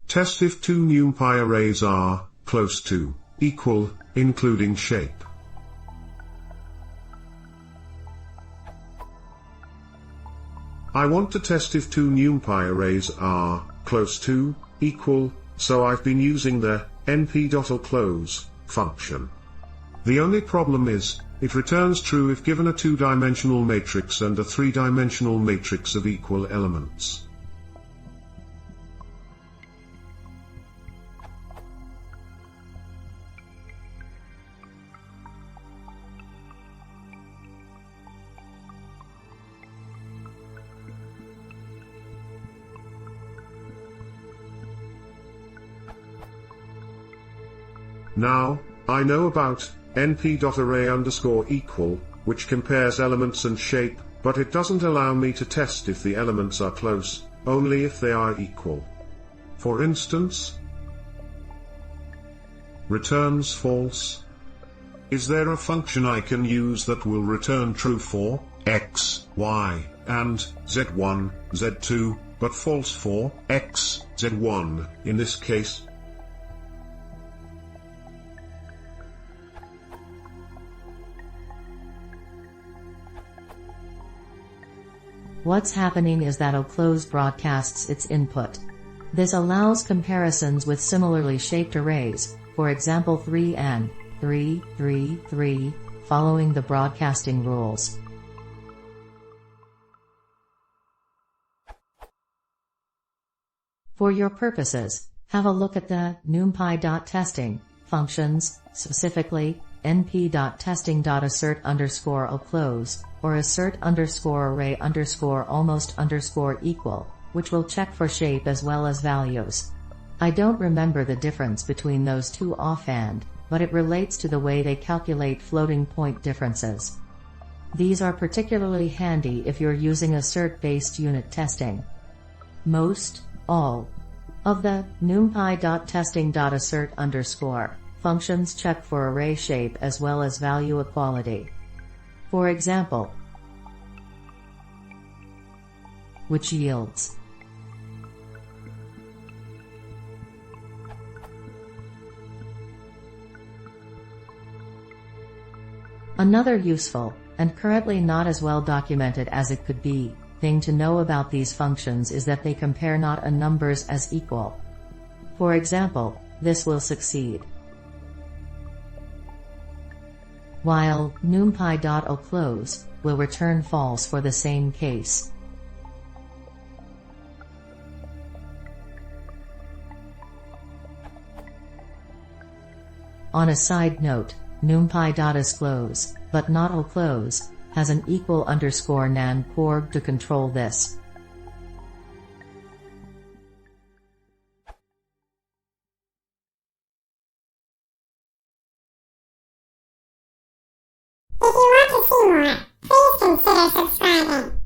Test if two numpy arrays are close to, equal, including shape. I want to test if two numpy arrays are close to, equal, so I've been using the np.allClose function. The only problem is, it returns true if given a two-dimensional matrix and a three-dimensional matrix of equal elements. Now, I know about np.array_equal, which compares elements and shape, but it doesn't allow me to test if the elements are close, only if they are equal. For instance, returns false. Is there a function I can use that will return true for x, y, and z1, z2, but false for x, z1, in this case? What's happening is that allClose broadcasts its input. This allows comparisons with similarly shaped arrays, for example 3 and 3, 3, 3, following the broadcasting rules. For your purposes, have a look at the numpy.testing functions, specifically np.testing.assert_allClose, or assert_array_almost_equal, which will check for shape as well as values. I don't remember the difference between those two offhand, but it relates to the way they calculate floating point differences. These are particularly handy if you're using assert-based unit testing. Most, all, of the numpy.testing.assert_ functions check for array shape as well as value equality. For example, which yields another useful, and currently not as well documented as it could be, thing to know about these functions is that they compare not a numbers as equal. For example, this will succeed, while numpy.allClose will return false for the same case. On a side note, numpy.allClose, but not allClose, has an equal_nan porg to control this. If you want to see more, please consider subscribing.